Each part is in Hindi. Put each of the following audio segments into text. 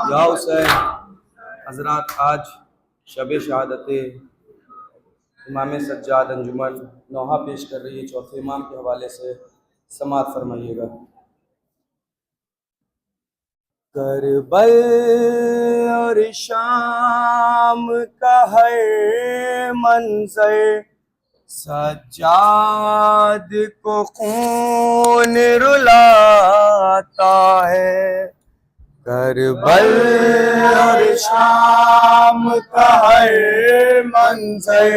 या हुसैन हजरात, आज शब शहादत इमाम सज्जाद अंजुमन नौहा पेश कर रही है। चौथे इमाम के हवाले से समाअत फरमाइएगा। करबल और शाम का है मंजर, सज्जाद को खून रुलाता है। करबल और शाम का है मंजर,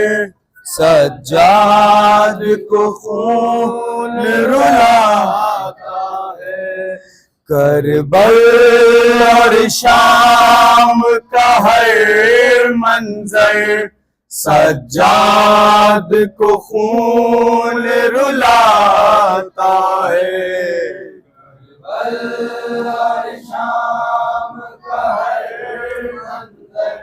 सज्जाद को खून रुलाता है। करबल और शाम का है मंजर, सज्जाद को खून रुलाता है। करबल और शाम का है मंजर,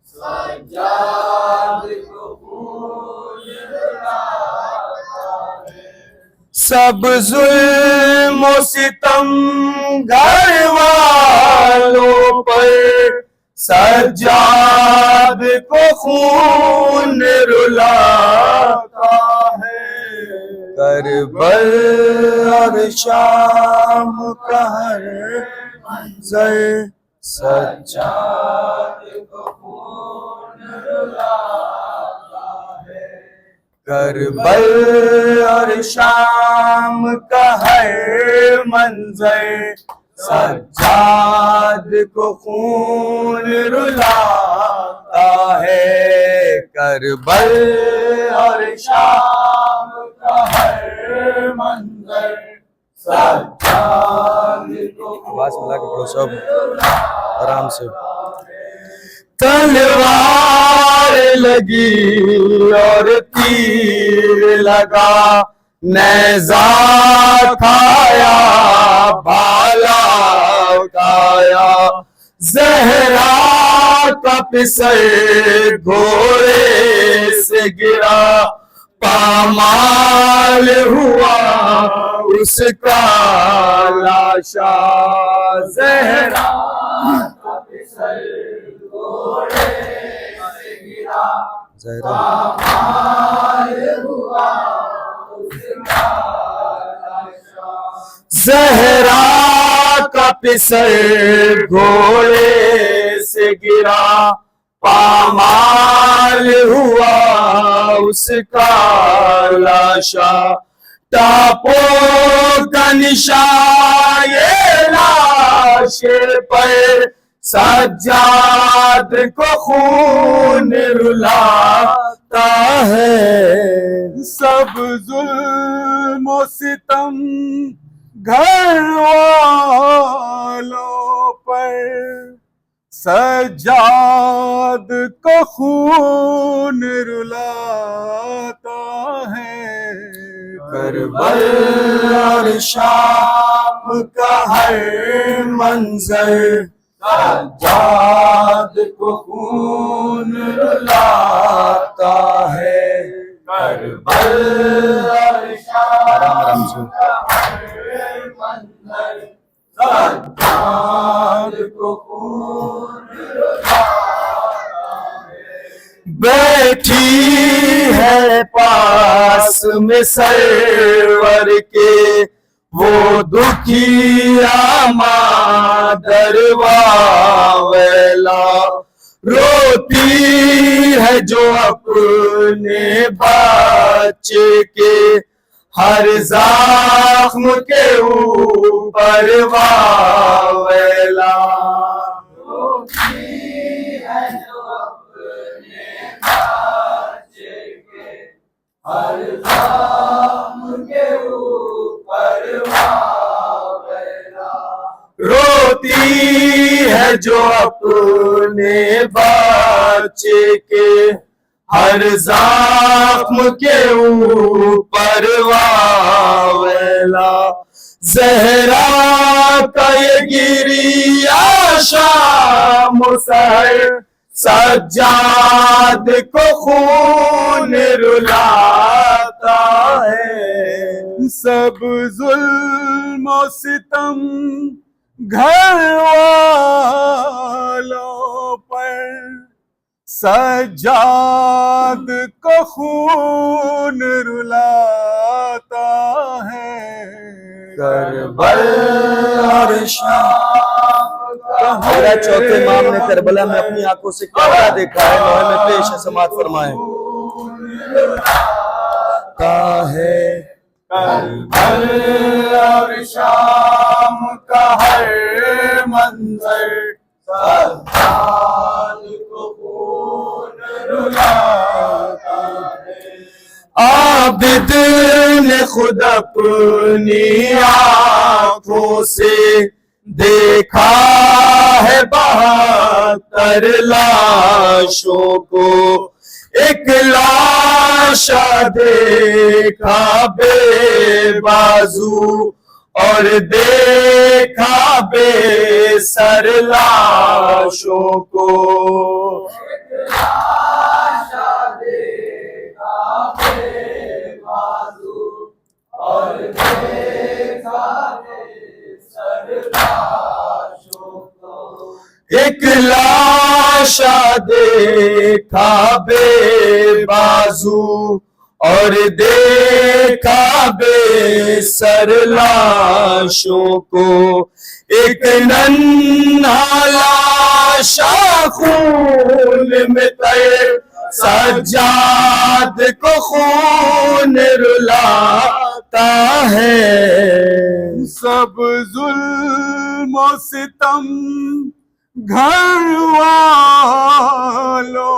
सज्जाद को खून रुलाता है। सब जुल्म और सितम घर वालों पर, सज्जाद को खून रुलाता है। करबल और शाम का हर मंजर, सज्जाद को खून रुलाता है। करबल और शाम का है मंजर, सज्जाद को खून रुलाता है। करबल और शाम का है मंजर, सज्जाद को आवाज मिला के पढ़ो सब आराम से। तलवार लगी और तीर लगा, नेज़ा खाया भाला खाया। ज़हरा का पिसर घोड़े से गिरा, पामाल हुआ उसका लाशा। ज़हरा का पिसर घोड़े से गिरा, पामाल हुआ उसका लाशा। ज़हरा का पिसर घोड़े से गिरा, पामाल हुआ उसका लाशा। टापों का निशान ये लाशे पर, सज्जाद को खून रुलाता है। सब जुल्म और सितम घर वालों पर, सज्जाद को खून रुलाता है। करबल और शाम का है मंजर, सज्जाद को खून रुलाता है। करबल और शाम का है मंजर, सज्जाद को खून रुलाता है। बैठी है पास में सरवर के वो दुखिया मादर वावेला, रोती है जो अपने बच्चे के हर ज़ख्म के ऊपर वावेला। रोती है जो अपने बच्चे के हर ज़ख्म के ऊपर वावेला। रोती है जो अपने बच्चे के हर ज़ख्म के ऊपर वावेला। ज़हरा का ये गिरिया शाम सहर, सज्जाद को खून रुलाता है। सब जुल्म और सितम घर सज्जाद को खून रुलाता है। करबल और शाम का चौथे इमाम ने करबला में अपनी आंखों से क्या देखा है, लोहे में पेश है, समाअत फरमाए। है करबल और शाम का हर मंजर सज्जाद को खून रुलाता है। आबिद ने खुद अपनी आंखों से देखा है 72 लाशों को, एक लाश देखा बेबाजू और देखा बेसर लाशों को। और देखा बेसर लाशों को। एक लाश देखा बेबाजू और देखा बेसर लाशों को, एक नन्हा लाश खून में तैर सज्जाद को खून रुलाता है। सब जुल्म और सितम घर वालों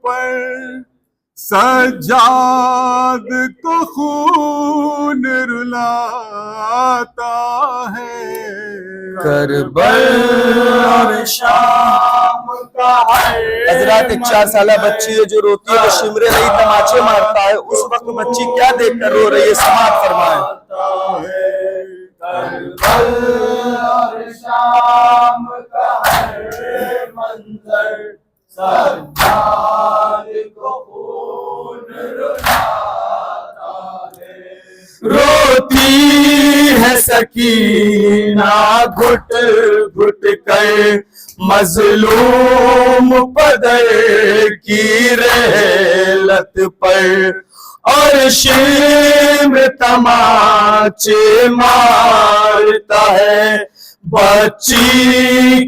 पर सज्जाद को खून रुलाता है। करबल और शाम का हज़रात एक 4 साला बच्ची है जो रोती है, वो शिमरे नहीं तमाचे मारता है, उस वक्त बच्ची क्या देखकर रो रही है, समाअत फरमाए। करबल और शाम का हर मंजर सज्जाद को खून रुलाता है। रोती है सकीना घुट घुट कर मजलूम पदर की रहलत पर, और शिम्र तमाचे मारता है बच्ची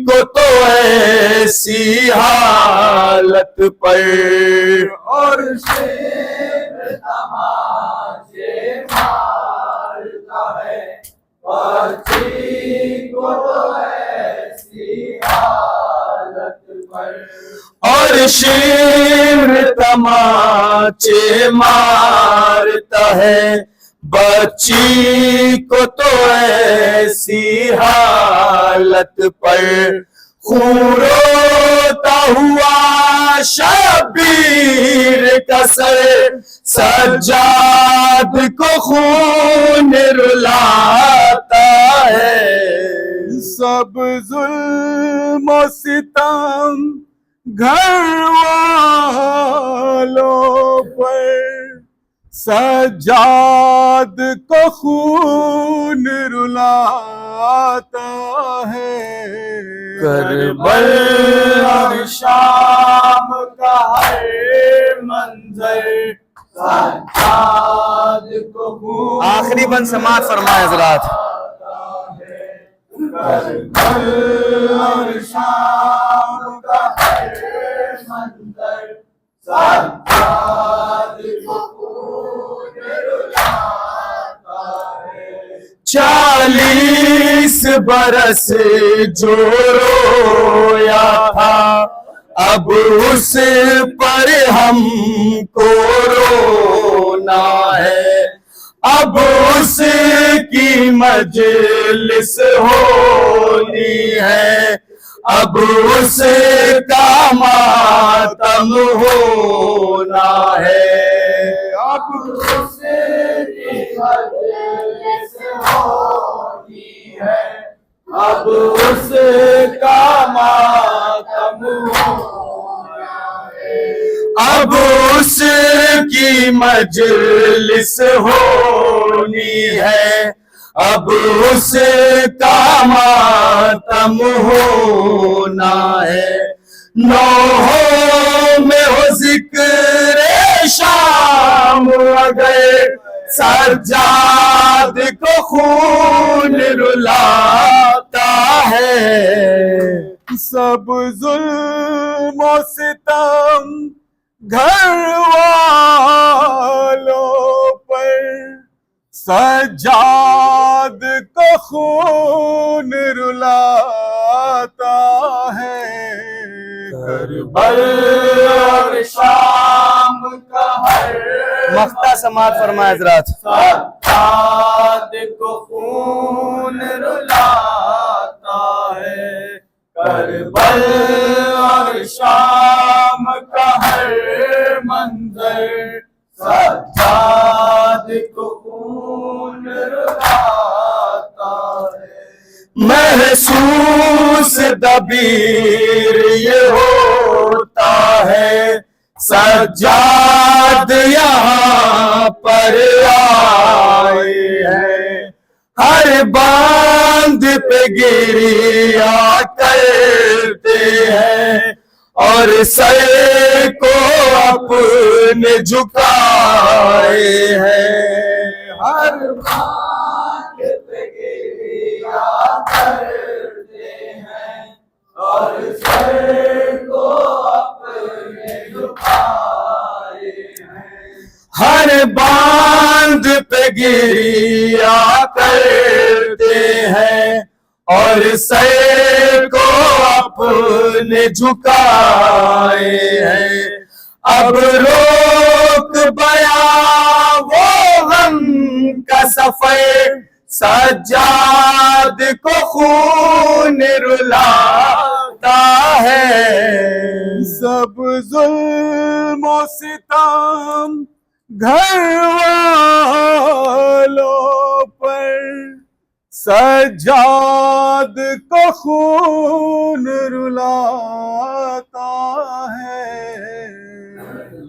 को तो ऐसी हालत पर। और शिम्र तमाचे मारता है बच्ची को तो ऐसी हालत पर। और शिम्र तमाचे मारता है बच्ची को तो ऐसी हालत पर, खून रोता हुआ शबीर का सर सज्जाद को खून रुलाता है। सब जुल्म और सितम घर वालों पर सज्जाद को खून रुलाता है। करबल और शाम का हर मंजर सज्जाद को खून। आखिरी बंद समाअत फरमाए हज़रात। करबल और शाम का हर मंजर सज्जाद को खून रुलाता है। 40 बरस जो रोया था, अब उस पर हमको रोना है। अब उसकी मजलिस होनी है, अब उसका मातम होना है। अब उसकी मजलिस होनी है, अब उसका मातम होना है। अब उसकी मजलिस होनी है, अब उसका मातम होना है। नौहों जिक्र शाम अगर सज्जाद को खून रुलाता है। सब जुल्म और सितम घर वालों पर सज्जाद को खून रुलाता है। करबल और शाम का हर मख्ता समात फरमाए हजरात। सज्जाद को खून रुलाता है। करबल और शाम का हर मंजर सज्जाद को खून रुलाता है। महसूस दबीर ये होता है सज्जाद यहाँ पर आए हैं। हर बांध पे गिरिया करते हैं और सर को अपने झुकाए हैं। हर बात पे गिरिया करते हैं और सर को अपने झुकाए हैं। हर बांध पे गिरिया करते हैं और सर को अपने झुकाए हैं। अब रोक बया वो गम का सफर सज्जाद को खून रुलाता है। सब जुल्म और सितम घर वालों पर सज्जाद को खून रुलाता है।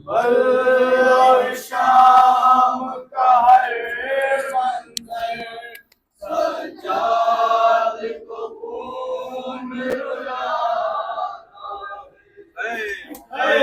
और शाम का हर मंजर सज्जाद को खून रुलाता है।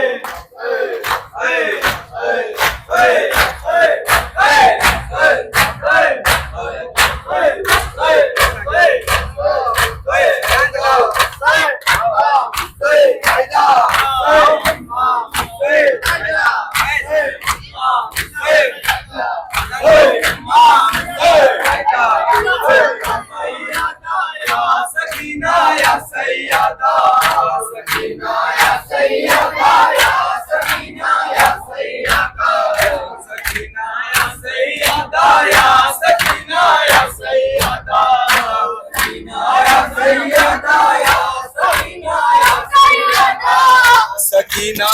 सकीना